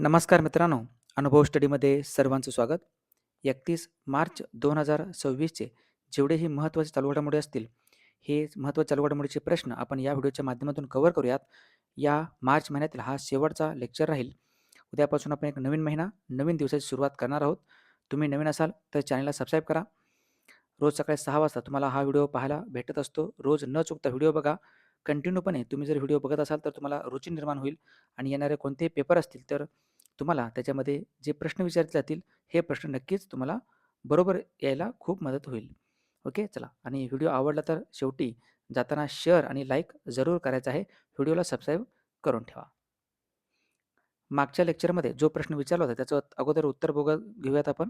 नमस्कार मित्रांनो, अनुभव स्टडीमध्ये सर्वांचं स्वागत. 31 मार्च 2026चे जेवढेही महत्त्वाचे चालू घडामोडी असतील, हे महत्त्वाच्या चालू घडामोडीचे प्रश्न आपण या व्हिडिओच्या माध्यमातून कव्हर करूयात. या मार्च महिन्यातील हा शेवटचा लेक्चर राहील. उद्यापासून आपण एक नवीन महिना, नवीन दिवसाची सुरुवात करणार आहोत. तुम्ही नवीन असाल तर चॅनलला सबस्क्राईब करा. रोज सकाळी 6 वाजता तुम्हाला हा व्हिडिओ पाहायला भेटत असतो. रोज न चुकता व्हिडिओ बघा. कंटिन्यूपणे तुम्ही जर व्हिडिओ बघत असाल तर तुम्हाला रुची निर्माण होईल आणि येणारे कोणतेही पेपर असतील तर तुम्हाला त्याच्यामध्ये जे प्रश्न विचारले जातील हे प्रश्न नक्कीच तुम्हाला बरोबर यायला खूप मदत होईल. ओके, चला. आणि व्हिडिओ आवडला तर शेवटी जाताना शेअर आणि लाईक जरूर करायचा आहे. व्हिडिओला सबस्क्राईब करून ठेवा. मागच्या लेक्चरमध्ये जो प्रश्न विचारला होता त्याचं अगोदर उत्तर घेऊयात आपण.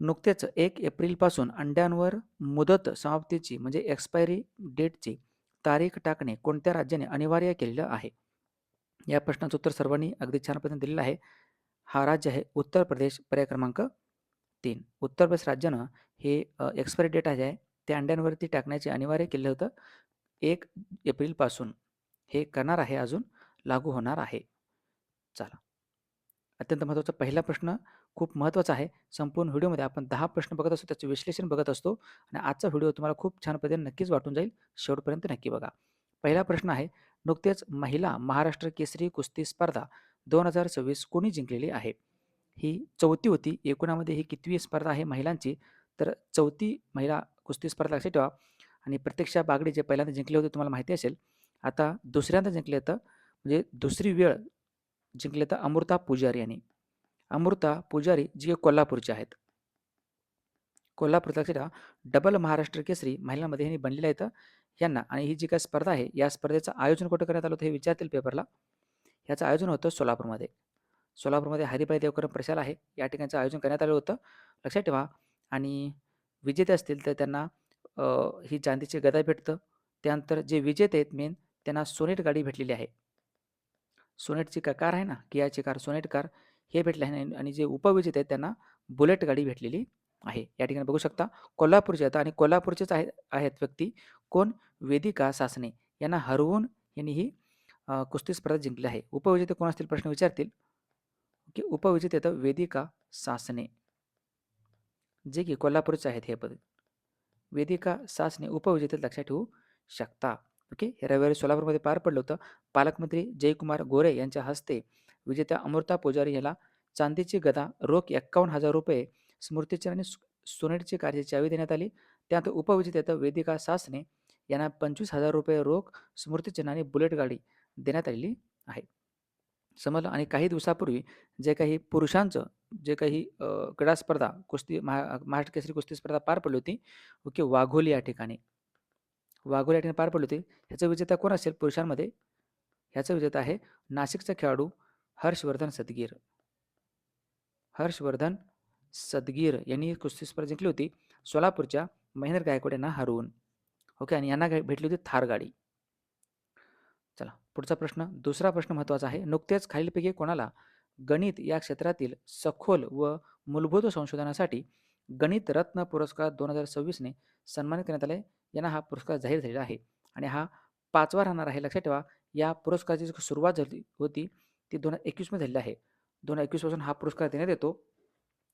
नुकतेच 1 एप्रिलपासून अंड्यांवर मुदत समाप्तीची म्हणजे एक्सपायरी डेटची तारीख टाकणे कोणत्या राज्याने अनिवार्य केलेलं आहे? या प्रश्नाचं उत्तर सर्वांनी अगदी छान पद्धतीने दिलेलं आहे. हा राज्य आहे उत्तर प्रदेश, पर्याय क्रमांक 3. उत्तर प्रदेश राज्यानं हे एक्सपायरी डेट आहे ते अंड्यांवरती टाकण्याचे अनिवार्य केलं होतं 1 एप्रिलपासून. हे करणार आहे, अजून लागू होणार आहे. चला. अत्यंत महत्त्वाचा पहिला प्रश्न खूप महत्त्वाचा आहे. संपूर्ण व्हिडिओमध्ये आपण 10 प्रश्न बघत असतो, त्याचे विश्लेषण बघत असतो आणि आजचा व्हिडिओ तुम्हाला खूप छान पद्धतीने नक्कीच वाटून जाईल. शेवटपर्यंत नक्की बघा. पहिला प्रश्न आहे, नुकतेच महिला महाराष्ट्र केसरी कुस्ती स्पर्धा 2026 कोणी जिंकलेली आहे? ही 4थी होती. एकूणामध्ये ही कितवी स्पर्धा आहे महिलांची? तर 4थी महिला कुस्ती स्पर्धा लक्षात ठेवा. आणि प्रत्यक्षा बागडे जे पहिल्यांदा जिंकले होते तुम्हाला माहिती असेल. आता दुसऱ्यांदा जिंकले तर म्हणजे दुसरी वेळ जिंकले तर अमृता पुजारी यांनी. अमृता पुजारी जी कोल्हापूरचे आहेत. कोल्हापूरचा लक्षात ठेवा. डबल महाराष्ट्र केसरी महिलांमध्ये ह्यांनी बनलेले आहेत यांना. आणि ही जी काही स्पर्धा आहे या स्पर्धेचं आयोजन कुठं करण्यात आलं होतं हे विचारतील पेपरला. ह्याचं आयोजन होतं सोलापूरमध्ये. सोलापूरमध्ये हरिभाई देवकर प्रशाला आहे. या ठिकाणचं आयोजन करण्यात आलं होतं. लक्षात ठेवा. आणि विजेते असतील तर त्यांना ही चांदीची गदा भेटतं. त्यानंतर जे विजेते आहेत मेन त्यांना सोनेट गाडी भेटलेली आहे. सोनेटची कार आहे ना, कियाची कार, सोनेट कार हे भेटले आहे. आणि जे उपविजेते आहेत त्यांना बुलेट गाडी भेटलेली आहे. या ठिकाणी बघू शकता कोल्हापूरचे आहेत आणि कोल्हापूरचेच आहेत व्यक्ती कोण? वेदिका सासणे यांना हरवून यांनी ही कुस्ती स्पर्धा जिंकली आहे. उपविजेते कोण असतील प्रश्न विचारतील. की उपविजेते येतं वेदिका सासणे, जे की कोल्हापूरचे आहेत हे पद. वेदिका सासणे उपविजेते लक्षात ठेवू शकता. ओके. हे रविवारी सोलापूरमध्ये पार पडलं होतं. पालकमंत्री जयकुमार गोरे यांच्या हस्ते विजेत्या अमृता पुजारी याला चांदीची गदा, रोख 51,000 रुपये, स्मृतिचिन्ह आणि सोनेटची कारची चावी देण्यात आली. त्यानंतर उपविजेते वेदिका सासणे यांना 25,000 रुपये रोख, स्मृतिचिन्ह आणि बुलेट गाडी देण्यात आलेली आहे. समजलं. आणि काही दिवसापूर्वी जे काही पुरुषांचं जे काही क्रीडा स्पर्धा कुस्ती महाराष्ट्र केसरी कुस्ती स्पर्धा पार पडली होती. ओके. वाघोली या ठिकाणी. वाघोली या ठिकाणी पार पडली होती. ह्याचा विजेता कोण असेल पुरुषांमध्ये? ह्याचा विजेता आहे नाशिकचा खेळाडू हर्षवर्धन सदगीर. हर्षवर्धन सदगीर यांनी कुस्ती स्पर्धा जिंकली होती सोलापूरच्या महेंद्र गायकवाड यांना हरवून. ओके. आणि यांना भेटली होती थार गाडी. चला पुढचा प्रश्न. दुसरा प्रश्न महत्त्वाचा आहे. नुकतेच खालीलपैकी कोणाला गणित या क्षेत्रातील सखोल व मूलभूत संशोधनासाठी गणित रत्न पुरस्कार 2026ने सन्मानित करण्यात आले? यांना हा पुरस्कार जाहीर झालेला आहे आणि हा 5वा राहणार आहे. लक्षात ठेवा. या पुरस्काराची जी सुरुवात झाली होती ती 2021 मध्ये झालेली आहे. 2021 पासून हा पुरस्कार देण्यात येतो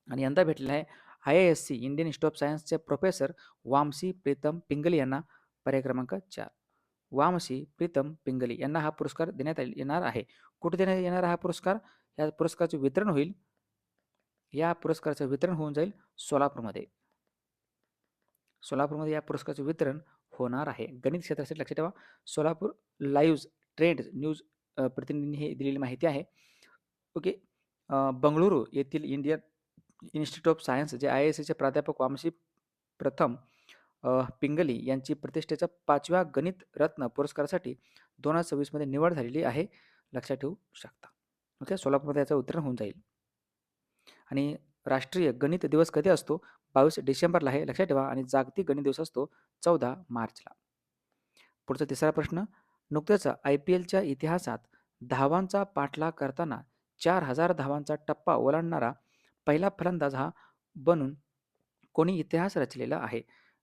आणि यंदा भेटलेला आहे IISc इंडियन इन्स्टिट्यूट ऑफ सायन्सचे प्रोफेसर वामसी प्रीतम पिंगली यांना. पर्याय क्रमांक 4. वामसी प्रीतम पिंगली यांना हा पुरस्कार देण्यात येणार आहे. कुठे देण्यात येणार हा पुरस्कार? या पुरस्काराचे वितरण होईल. या पुरस्काराचं वितरण होऊन जाईल सोलापूरमध्ये. सोलापूरमध्ये या पुरस्काराचे वितरण होणार आहे. गणित क्षेत्रासाठी लक्षात ठेवा. सोलापूर लाईव्ह ट्रेंड न्यूज प्रतिनिधींनी हे दिलेली माहिती आहे. ओके. बंगळुरू येथील इंडियन इन्स्टिट्यूट ऑफ सायन्स जे IIScचे प्राध्यापक वामसी प्रथम पिंगली यांची प्रतिष्ठेच्या 5व्या गणित रत्न पुरस्कारासाठी 2026 मध्ये निवड झालेली आहे. लक्षात ठेवू शकता. ओके. सोलापूरमध्ये याचं वितरण होऊन जाईल. आणि राष्ट्रीय गणित दिवस कधी असतो? 22 डिसेंबरला आहे. लक्षात ठेवा. आणि जागतिक गणित दिवस असतो 14 मार्चला. पुढचा तिसरा प्रश्न. नुकतेच IPLच्या इतिहासात धावांचा पाठलाग करताना 4,000 धावांचा टप्पा ओलांडणारा पहिला फलंदाज हा बनून कोणी इतिहास रचलेला आहे?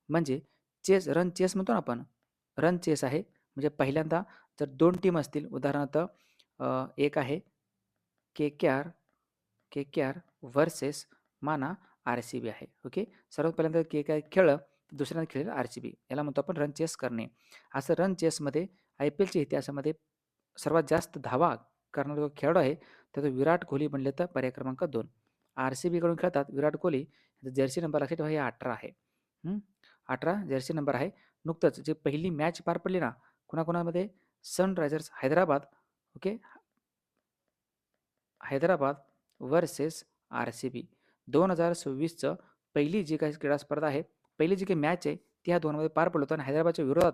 म्हणजे रन चेस म्हणतो ना आपण. रन चेस आहे. म्हणजे पहिल्यांदा जर 2 टीम असतील उदाहरणार्थ एक आहे के के आर वर्सेस माना RCB आहे. ओके. सर्वात पहिल्यांदा के खेळलं, दुसऱ्यांदा खेळेल RCB. याला म्हणतो आपण रन चेस करणे. असं रन चेसमध्ये IPLच्या इतिहासामध्ये सर्वात जास्त धावा करणारा जो खेळाडू आहे, तर तो विराट कोहली बनले तर पर्याय क्रमांक 2. RCB कडून खेळतात विराट कोहली. जर्सी नंबर लक्षात ठेवा, हे 18 आहे. 18 जर्सी नंबर आहे. नुकतंच जे पहिली मॅच पार पडली ना, कोणाकोणामध्ये Sunrisers Hyderabad, okay, Hyderabad versus RCB 2026चं पहिली जी काही क्रीडा स्पर्धा आहे, पहिली जी काही मॅच आहे, ती ह्या दोनमध्ये पार पडलं होतं आणि हैदराबादच्या विरोधात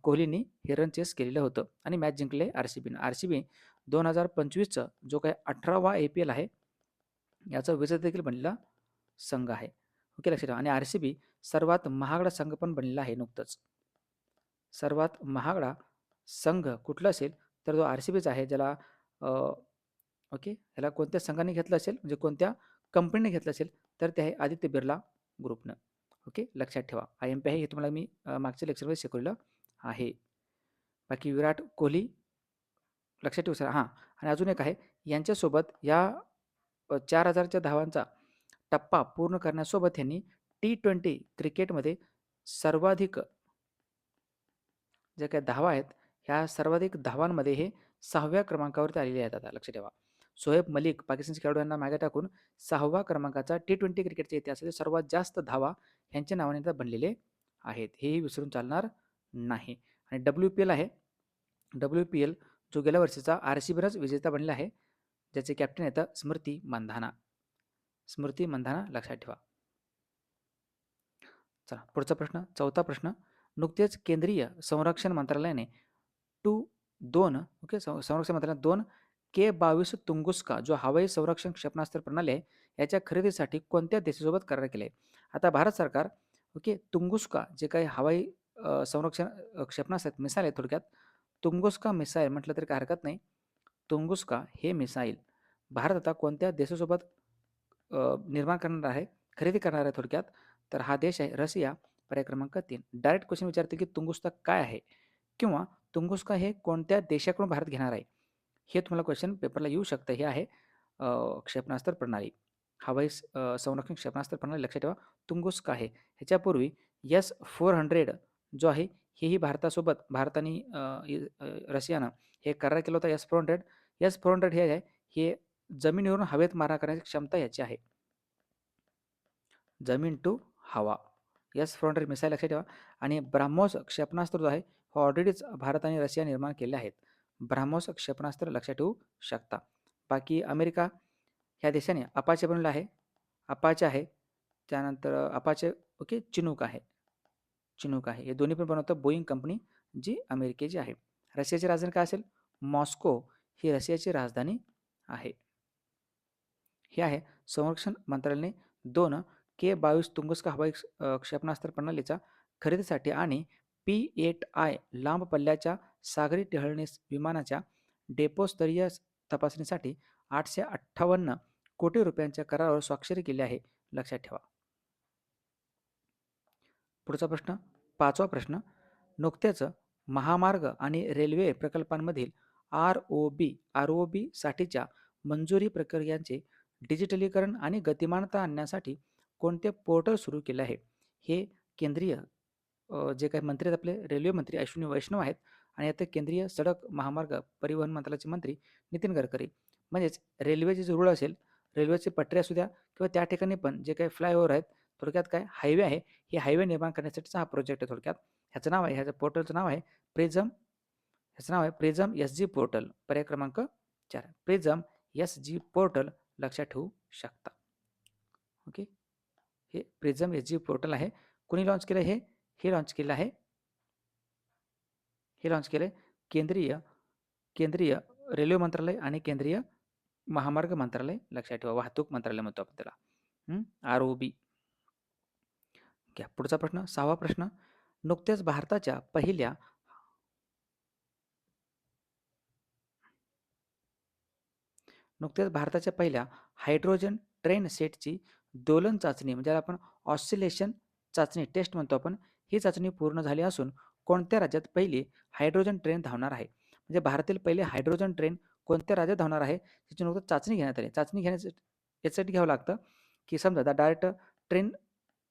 कोहलीनी हे रन चेस केलेलं होतं आणि मॅच जिंकले RCBनं. RCB 2025चं जो काही 18वा IPL आहे, याचा विजेता देखील बनलेला संघ आहे. ओके, लक्षात ठेवा. आणि RCB सर्वात महागडा संघ पण बनलेला आहे नुकतंच. सर्वात महागडा संघ कुठला असेल तर तो RCBचा आहे, ज्याला ओके, ह्याला कोणत्या संघाने घेतलं असेल, म्हणजे कोणत्या कंपनीने घेतलं असेल, तर ते आहे आदित्य बिर्ला ग्रुपनं. ओके, लक्षात ठेवा. IMP आहे, हे तुम्हाला मी मागच्या लेक्चरमध्ये शिकवलेलं आहे. बाकी विराट कोहली लक्षात ठेवू सर. हां, आणि अजून एक आहे, यांच्यासोबत या 4,000च्या धावांचा टप्पा पूर्ण करण्यासोबत यांनी T20 क्रिकेटमध्ये सर्वाधिक ज्या काही धावा आहेत, ह्या सर्वाधिक धावांमध्ये हे 6व्या क्रमांकावरती आलेले आहेत. आता लक्षात ठेवा. शोएब मलिक पाकिस्तानच्या खेळाडूंना मागे टाकून 6वा क्रमांकाचा T20 क्रिकेटच्या इतिहासातील सर्वात जास्त धावा ह्यांच्या नावाने आता बनलेले आहेत. हेही विसरून चालणार नाही. आणि WPL आहे. WPL जो गेल्या वर्षीचा RCBनंच विजेता बनला आहे, ज्याचे कॅप्टन येतं स्मृती मंधाना. स्मृती मंधाना लक्षात ठेवा. चला पुढचा प्रश्न, चौथा प्रश्न. नुकतेच केंद्रीय संरक्षण मंत्रालयाने 2 ओके, संरक्षण मंत्रालयाने 2 K-22 तुंगुस्का जो हवाई संरक्षण क्षेपणास्त्र प्रणाली आहे, याच्या खरेदीसाठी कोणत्या देशासोबत करार केले? आता भारत सरकार, ओके, तुंगुस्का जे काही हवाई संरक्षण क्षेपणास्त्र मिसाईल आहे, थोडक्यात तुंगुस्का मिसाईल म्हटलं तरी काही हरकत नाही. तुंगुस्का हे मिसाईल भारत आता कोणत्या देशासोबत निर्माण करणार आहे, खरेदी करणार आहे थोडक्यात, तर हा देश आहे रशिया. पर्याय क्रमांक 3. डायरेक्ट क्वेश्चन विचारते की तुंगुस्का काय आहे किंवा तुंगुस्का हे कोणत्या देशाकडून भारत घेणार आहे, हे तुम्हाला क्वेश्चन पेपरला येऊ शकतं. हे आहे क्षेपणास्त्र प्रणाली, हवाई संरक्षण क्षेपणास्त्र प्रणाली. लक्षात ठेवा, तुंगुस्का आहे. ह्याच्यापूर्वी S-400 जो आहे, हेही भारतासोबत भारत आणि रशियानं हे करार केला होता. S-400 हे आहे, हे जमिनीवरून हवेत मारा करण्याची क्षमता याची आहे. जमीन टू हवा. S-400 मिसाईल लक्षात ठेवा. आणि ब्राह्मोस क्षेपणास्त्र जो आहे, हो ऑलरेडीच भारत आणि रशिया निर्माण केले आहेत. ब्राह्मोस क्षेपणास्त्र लक्षात ठेवू शकता. बाकी अमेरिका ह्या देशाने अपाचे बनवलं आहे. अपाचे आहे. त्यानंतर अपाचे, ओके, चिनूक आहे. चिनूक आहे. हे दोन्ही पण बनवतं बोईंग कंपनी, जी अमेरिकेची आहे. रशियाची राजधानी काय असेल? मॉस्को ही रशियाची राजधानी आहे. हे आहे संरक्षण मंत्रालयाने 2 K-22 तुंगुस्का हवाई क्षेपणास्त्र प्रणालीच्या खरेदीसाठी आणि P-8I लांब पल्ल्याच्या सागरी टेहळणी विमानाच्या डेपोस्तरीय तपासणीसाठी 858 कोटी रुपयांच्या करारावर स्वाक्षरी केली आहे. लक्षात ठेवा. पुढचा प्रश्न, 5वा प्रश्न. नुकतेच महामार्ग आणि रेल्वे प्रकल्पांमधील ROB साठीच्या मंजुरी प्रक्रियांचे डिजिटलीकरण आणि गतिमानता आणण्यासाठी कोणते पोर्टल सुरू केले आहे? हे केंद्रीय जे काही मंत्री आहेत, आपले रेल्वे मंत्री अश्विनी वैष्णव आहेत, आणि आता केंद्रीय सडक महामार्ग परिवहन मंत्रालयाचे मंत्री नितीन गडकरी. म्हणजेच रेल्वेचे जे रूळ असेल, रेल्वेचे पटरी असू द्या किंवा त्या ठिकाणी पण जे काही फ्लायओव्हर आहेत, थोडक्यात काय हायवे आहे, हे हायवे निर्माण करण्यासाठीचा हा प्रोजेक्ट आहे थोडक्यात. ह्याचं नाव आहे, ह्याच्या पोर्टलचं नाव आहे प्रिझम. ह्याचं नाव आहे प्रिझम SG पोर्टल. पर्याय क्रमांक 4. प्रिझम SG पोर्टल लक्षात ठेवू शकता. ओके, हे प्रिझम SG पोर्टल आहे. कोणी लॉन्च केलं हे? हे लॉन्च केलं आहे, केंद्रीय रेल्वे मंत्रालय आणि केंद्रीय महामार्ग मंत्रालय. लक्षात ठेवा, वाहतूक मंत्रालय म्हणतो आपण त्याला. ROB. घ्या पुढचा प्रश्न, 6वा प्रश्न. नुकतेच भारताच्या पहिल्या हायड्रोजन ट्रेन सेटची दोलन चाचणी, म्हणजे आपण ऑसिलेशन चाचणी टेस्ट म्हणतो आपण, ही चाचणी पूर्ण झाली असून कोणत्या राज्यात पहिली हायड्रोजन ट्रेन धावणार आहे? म्हणजे भारतातील पहिले हायड्रोजन ट्रेन कोणत्या राज्यात धावणार आहे त्याची नुकतं चाचणी घेण्यात आली. चाचणी घेण्यासाठी याच्यासाठी घ्यावं लागतं की समजा आता डायरेक्ट ट्रेन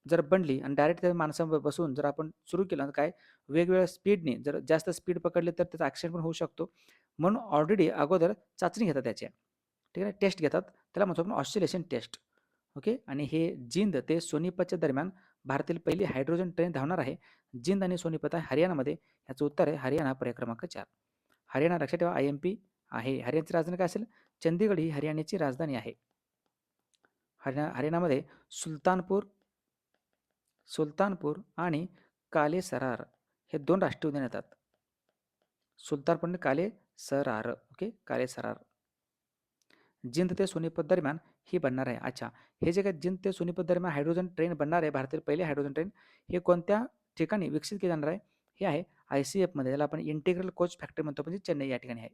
जर बनली आणि डायरेक्ट त्या माणसावर बसून जर आपण सुरू केलं तर काय वेगवेगळ्या स्पीडने जर जास्त स्पीड पकडले तर त्याचा ॲक्सिडेंट पण होऊ शकतो. म्हणून ऑलरेडी अगोदर चाचणी घेतात त्याच्या. ठीक आहे, टेस्ट घेतात. त्याला म्हणतो आपण ऑसिलेशन टेस्ट. ओके. आणि हे जिंद ते सोनीपतच्या दरम्यान भारतातील पहिली हायड्रोजन ट्रेन धावणार आहे. जिंद आणि सोनीपत आहे हरियाणामध्ये. याचं उत्तर आहे हरियाणा, पर्याय क्रमांक 4. हरियाणा लक्षात ठेवा IMP आहे. हरियाणाची राजधानी काय असेल? चंदीगड ही हरियाणाची राजधानी आहे. हरियाणामध्ये सुलतानपूर सुलतानपूर आणि काले सरार हे 2 राष्ट्रीय उद्यान येतात. सुलतानपूर आणि काले सरार. ओके. काले सरार. जिंद ते सोनीपत दरम्यान ही बनणार आहे. अच्छा. हे जे काही जिंद ते सोनीपत दरम्यान हायड्रोजन ट्रेन बनणार आहे, भारतातील पहिले हायड्रोजन ट्रेन, हे कोणत्या ठिकाणी विकसित केले जाणार आहे? हे आहे ICFमध्ये. त्याला आपण इंटिग्रल कोच फॅक्टरी म्हणतो, म्हणजे चेन्नई या ठिकाणी आहे.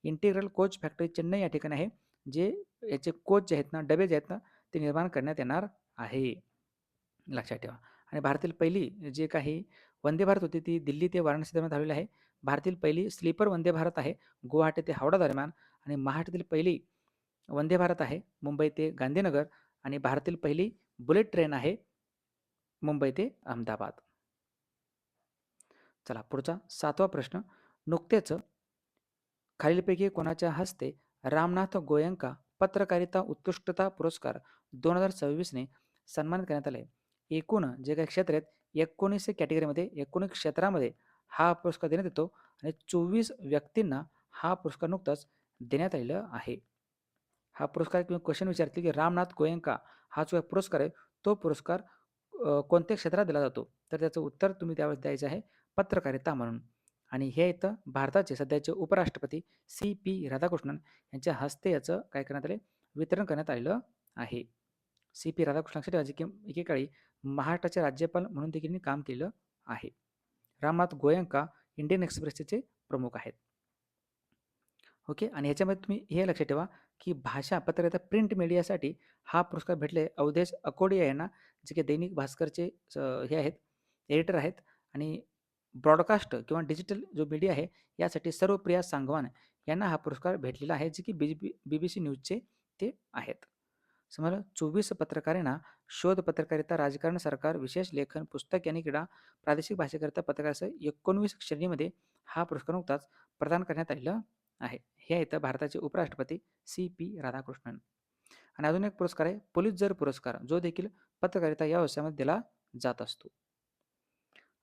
इंटिग्रल कोच फॅक्टरी चेन्नई या ठिकाणी आहे. जे याचे कोच जे आहेत ना, डबे जे आहेत ना, ते निर्माण करण्यात येणार आहे. लक्षात ठेवा. आणि भारतातील पहिली जे काही वंदे भारत होती ती दिल्ली ते वाराणसी दरम्यान धावलेली आहे. भारतातील पहिली स्लीपर वंदे भारत आहे गुवाहाटी ते हावडा दरम्यान. आणि महाराष्ट्रातील पहिली वंदे भारत आहे मुंबई ते गांधीनगर. आणि भारतातील पहिली बुलेट ट्रेन आहे मुंबई ते अहमदाबाद. चला पुढचा 7वा प्रश्न. नुकतेच खालीलपैकी कोणाच्या हस्ते रामनाथ गोयंका पत्रकारिता उत्कृष्टता पुरस्कार 2026ने सन्मानित करण्यात आले? एकूण जे काही क्षेत्र आहेत 19 कॅटेगरीमध्ये 19 क्षेत्रामध्ये हा पुरस्कार देण्यात येतो आणि 24 व्यक्तींना हा पुरस्कार नुकताच देण्यात आलेला आहे. हा पुरस्कार किंवा क्वेश्चन विचारतील की रामनाथ गोयंका हा जो पुरस्कार आहे तो पुरस्कार कोणत्या क्षेत्रात दिला जातो? तर त्याचं उत्तर तुम्ही त्यावेळेस द्यायचं आहे पत्रकारिता म्हणून. आणि हे इथं भारताचे सध्याचे उपराष्ट्रपती CP राधाकृष्णन यांच्या हस्ते याचं काय करण्यात आले? वितरण करण्यात आलेलं आहे. CP राधाकृष्णन लक्षात ठेवा, जे की एकेकाळी महाराष्ट्राचे राज्यपाल म्हणून देखील त्यांनी काम केलं आहे. रामनाथ गोयंका इंडियन एक्सप्रेसचे प्रमुख आहेत. ओके. आणि ह्याच्यामध्ये तुम्ही हे लक्षात ठेवा की भाषा पत्रकारिता प्रिंट मीडियासाठी हा पुरस्कार भेटले अवधेश अकोडिया यांना, जे की दैनिक भास्करचे हे आहेत, एडिटर आहेत. आणि ब्रॉडकास्ट किंवा डिजिटल जो मीडिया आहे यासाठी सर्वप्रिया सांगवान यांना हा पुरस्कार भेटलेला आहे, जे की BBC न्यूजचे ते आहेत. समजा 24 पत्रकारांना शोध पत्रकारिता, राजकारण, सरकार, विशेष लेखन, पुस्तक आणि क्रीडा, प्रादेशिक भाषेकरिता पत्रकारासह 19 श्रेणीमध्ये हा पुरस्कार नुकताच प्रदान करण्यात आलेला आहे. हे आहेत भारताचे उपराष्ट्रपती CP राधाकृष्णन. आणि अजून एक पुरस्कार आहे पुलित्झर पुरस्कार, जो देखील पत्रकारिता या व्यवसायामध्ये दिला जात असतो.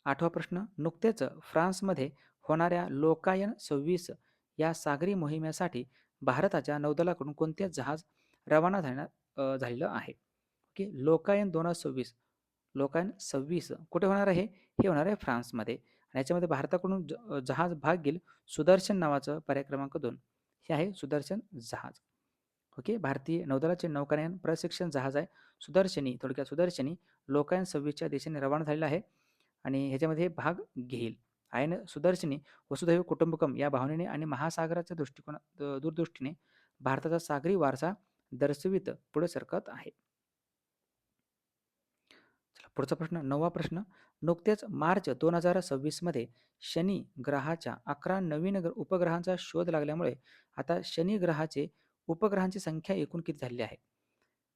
8वा प्रश्न. नुकतेच फ्रान्समध्ये होणाऱ्या लोकायन 26 या सागरी मोहिमेसाठी भारताच्या नौदलाकडून कोणते जहाज रवाना झालेलं आहे? ओके. लोकायन 2026. लोकायन 26 कुठे होणार आहे? हे होणार आहे फ्रान्समध्ये. आणि याच्यामध्ये भारताकडून जहाज भाग घेईल सुदर्शन नावाचं, पर्याय क्रमांक 2. हे आहे सुदर्शन जहाज. ओके. भारतीय नौदलाचे नौकानयन प्रशिक्षण जहाज आहे सुदर्शनी, थोडक्यात सुदर्शनी लोकायन 26च्या दिशेने रवाना झालेला आहे आणि ह्याच्यामध्ये भाग घेईल. आयन सुदर्शनी वसुधैव कुटुंबकम या भावनेने आणि महासागराच्या दूरदृष्टीने भारताचा सागरी वारसा दर्शवित पुढे सरकत आहे. चला पुढचा प्रश्न 9वा प्रश्न. नुकतेच मार्च 2026 मध्ये शनी ग्रहाच्या 11 नवीन उपग्रहांचा शोध लागल्यामुळे आता शनी ग्रहाचे उपग्रहांची संख्या एकूण किती झालेली आहे?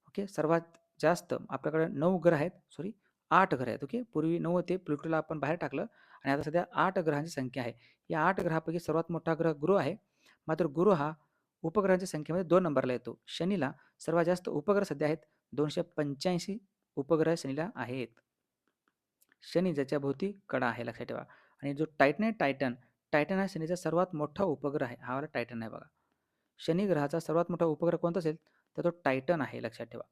ओके. सर्वात जास्त आपल्याकडे 9 ग्रह आहेत, सॉरी 8 ग्रह आहेत. ओके. पूर्वी 9 होते, प्लुटोला आपण बाहेर टाकलं आणि आता सध्या 8 ग्रहांची संख्या आहे. या 8 ग्रहापैकी सर्वात मोठा ग्रह गुरु आहे. मात्र गुरु हा उपग्रहांच्या संख्येमध्ये 2 नंबरला येतो. शनीला सर्वात जास्त उपग्रह सध्या आहेत. 285 उपग्रह शनीला आहेत. शनी ज्याच्या भोवती कडा आहे, लक्षात ठेवा. आणि जो टायटन आहे, टायटन हा शनीचा सर्वात मोठा उपग्रह आहे. हा वाला टायटन आहे बघा. शनी ग्रहाचा सर्वात मोठा उपग्रह कोणता असेल तर तो टायटन आहे, लक्षात ठेवा.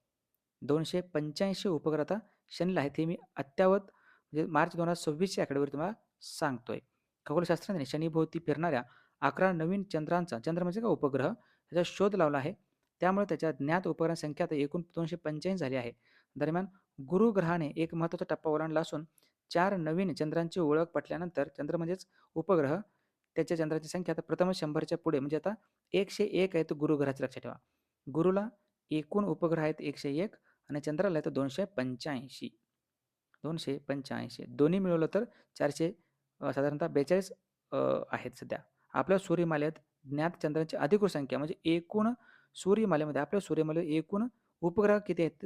285 उपग्रह आता शनीला आहेत. हे मी अद्ययावत म्हणजे मार्च 2026ची आकडेवारी तुम्हाला सांगतोय. खगोलशास्त्रज्ञांनी शनीभोवती फिरणाऱ्या 11 नवीन चंद्रांचा, चंद्र म्हणजे का उपग्रह, याचा शोध लावला आहे. त्यामुळे त्याच्या ज्ञात उपग्रहांची संख्या आता एकूण 285 झाली आहे. दरम्यान गुरु ग्रहाने एक महत्त्वाचा टप्पा ओलांडला असून 4 नवीन चंद्रांची ओळख पटल्यानंतर चंद्र म्हणजेच उपग्रह, त्याच्या चंद्राची संख्या आता प्रथम 100च्या पुढे, म्हणजे आता 101 आहे तो गुरु ग्रहाचा, लक्षात ठेवा. गुरुला एकूण उपग्रह आहेत 101 आणि चंद्राला आहे तर 285. 285 दोन्ही मिळवलं तर 400 साधारणतः 42 आहेत सध्या. आपल्या सूर्यमालेत ज्ञात चंद्रांची अधिकृत संख्या म्हणजे एकूण सूर्यमालेमध्ये आपल्या सूर्यमालेमध्ये एकूण उपग्रह किती आहेत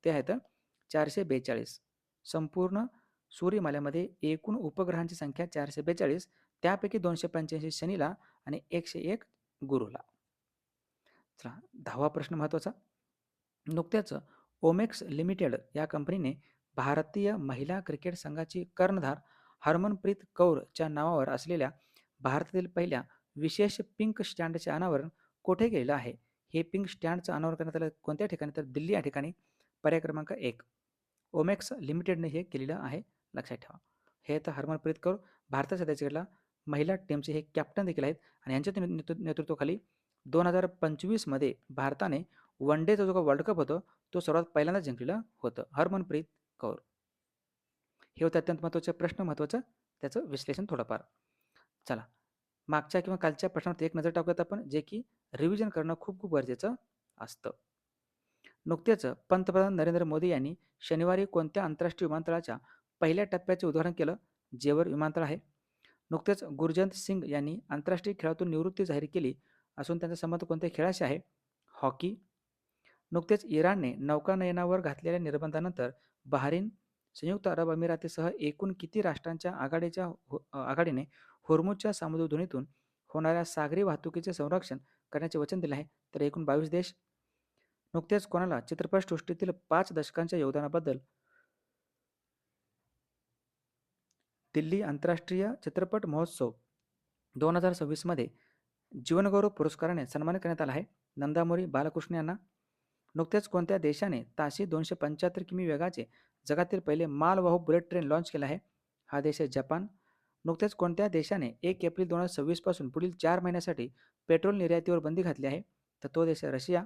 ते आहेत 442. संपूर्ण सूर्यमालेमध्ये एकूण उपग्रहांची संख्या 442, त्यापैकी 285 शनीला आणि 101 गुरुला. चला 10वा प्रश्न महत्त्वाचा. नुकत्याच ओमेक्स लिमिटेड या कंपनीने भारतीय महिला क्रिकेट संघाची कर्णधार हरमनप्रीत कौरच्या नावावर असलेल्या भारतातील पहिल्या विशेष पिंक स्टँडचे अनावरण कोठे केलेलं आहे? हे पिंक स्टँडचं अनावरण करण्यात आलं कोणत्या ठिकाणी? तर दिल्ली या ठिकाणी. पर्याय क्रमांक 1. ओमेक्स लिमिटेडने हे केलेलं आहे, लक्षात ठेवा. हे तर हरमनप्रीत कौर भारताच्या त्याच्याकडला महिला टीमचे हे कॅप्टन देखील आहेत आणि यांच्या नेतृत्वाखाली 2025 मध्ये भारताने वन डेचा जो वर्ल्ड कप होतो तो सर्वात पहिल्यांदा जिंकलेलं होतं. हरमनप्रीत कौर. हे होतं अत्यंत महत्त्वाचे प्रश्न, महत्त्वाचं त्याचं विश्लेषण थोडंफार. चला मागच्या किंवा कालच्या प्रश्नावर एक नजर टाकूयात आपण, जे की रिव्हिजन करणं खूप खूप गरजेचं असतं. नुकतेच पंतप्रधान नरेंद्र मोदी यांनी शनिवारी कोणत्या आंतरराष्ट्रीय विमानतळाच्या पहिल्या टप्प्याचे उद्घाटन केलं? जेवर विमानतळ आहे. नुकतेच गुरजंत सिंग यांनी आंतरराष्ट्रीय खेळातून निवृत्ती जाहीर केली असून त्यांचा संबंध कोणत्या खेळाशी आहे? हॉकी. नुकतेच इराणने नौकानयनावर घातलेल्या निर्बंधानंतर बहारीन, संयुक्त अरब अमिरातीसह एकूण किती राष्ट्रांच्या आघाडीने होर्मुझच्या सामुद्रधुनीतून होणाऱ्या सागरी वाहतुकीचे संरक्षण करण्याचे वचन दिले आहे? तर एकूण 22 देश. नुकतेच कोणाला चित्रपटसृष्टीतील 5 दशकांच्या योगदानाबद्दल दिल्ली आंतरराष्ट्रीय चित्रपट महोत्सव 2026 मध्ये जीवनगौरव पुरस्काराने सन्मानित करण्यात आला आहे? नंदामुरी बालकृष्ण यांना. नुकतेच कोणत्या देशाने ताशी 275 किमी वेगाचे जगातील पहिले मालवाहू बुलेट ट्रेन लॉन्च केले आहे? हा देश आहे जपान. नुकतेच कोणत्या देशाने 1 एप्रिल 2026 पासून पुढील 4 महिन्यासाठी पेट्रोल निर्यातीवर बंदी घातली आहे? तर तो देश आहे रशिया.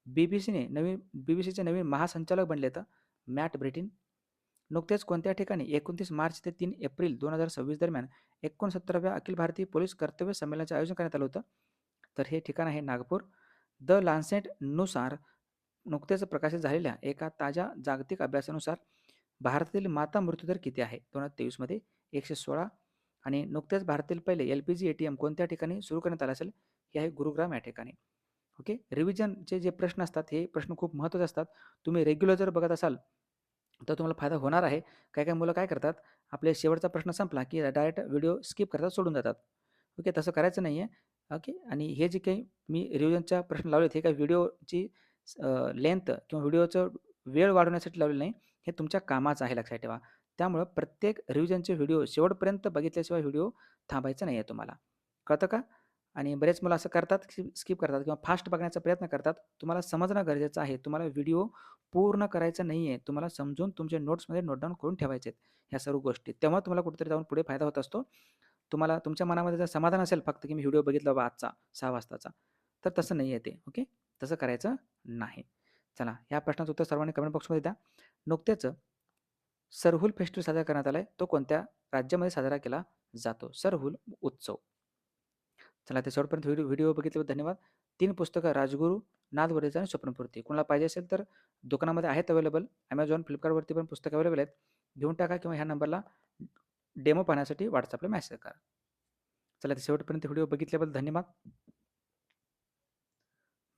बीबीसीचे नवीन महासंचालक बनले तर मॅट ब्रिटिन. नुकतेच कोणत्या ठिकाणी 29 मार्च ते 3 एप्रिल 2026 दरम्यान 69व्या अखिल भारतीय पोलीस कर्तव्य संमेलनाचे आयोजन करण्यात आलं होतं? तर हे ठिकाण आहे नागपूर. द लान्सेटनुसार नुकतेच प्रकाशित झालेल्या एका ताज्या जागतिक अभ्यासानुसार भारतातील माता मृत्यूदर किती आहे? 2023 मध्ये 116. आणि नुकतेच भारतातील पहिले LPG ATM कोणत्या ठिकाणी सुरू करण्यात आलं असेल? हे आहे गुरुग्राम या ठिकाणी. ओके. रिव्हिजनचे जे प्रश्न असतात हे प्रश्न खूप महत्त्वाचे असतात. तुम्ही रेग्युलर जर बघत असाल तर तुम्हाला फायदा होणार आहे. काही मुलं काय करतात, आपले शेवटचा प्रश्न संपला की डायरेक्ट व्हिडिओ स्किप करतात, सोडून जातात. ओके, तसं करायचं नाही आहे. ओके. आणि हे जे काही मी रिव्हिजनचा प्रश्न लावलेत हे काही व्हिडिओची लेंथ किंवा व्हिडिओचं वेळ वाढवण्यासाठी लावलेलं नाही. हे तुमच्या कामाचं आहे, लक्षात ठेवा. त्यामुळं प्रत्येक रिव्हिजनचे व्हिडिओ शेवटपर्यंत बघितल्याशिवाय व्हिडिओ थांबायचा नाही आहे तुम्हाला. कळतं का? आणि बरेच मुलं असं करतात की स्किप करतात किंवा फास्ट बघण्याचा प्रयत्न करतात. तुम्हाला समजणं गरजेचं आहे. तुम्हाला व्हिडिओ पूर्ण करायचं नाही आहे. तुम्हाला समजून तुमच्या नोट्समध्ये नोट डाऊन करून ठेवायचे आहेत ह्या सर्व गोष्टी. तेव्हा तुम्हाला कुठेतरी जाऊन पुढे फायदा होत असतो. तुम्हाला तुमच्या मनामध्ये जर समाधान असेल फक्त की मी व्हिडिओ बघितला बाबा आजचा 6 वाजताचा, तर तसं नाही आहे ते. ओके. तसं करायचं नाही. चला या प्रश्नाचं उत्तर सर्वांनी कमेंट बॉक्समध्ये द्या. नुकतेच सरहुल फेस्टिवल साजरा करण्यात आला आहे. तो कोणत्या राज्यामध्ये साजरा केला जातो? सरहुल उत्सव. चला ते शेवटपर्यंत व्हिडिओ बघितल्याबद्दल धन्यवाद. 3 पुस्तकं राजगुरू, नादवरेचा आणि स्वप्नपूर्ती. कोणाला पाहिजे असेल तर दुकानामध्ये आहेत अवेलेबल. Amazon, Flipkartवरती पण पुस्तकं अवेलेबल आहेत. घेऊन टाका किंवा ह्या नंबरला डेमो पाहण्यासाठी WhatsAppला मेसेज करा. चला ते शेवटपर्यंत व्हिडिओ बघितल्याबद्दल धन्यवाद.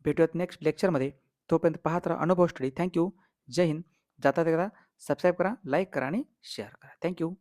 भेटूयात नेक्स्ट लेक्चरमध्ये. तोपर्यंत पाहत राहा अनुभव स्टडी. थँक्यू. जय हिंद. जाता सबस्क्राईब करा, लाईक करा आणि शेअर करा. थँक्यू.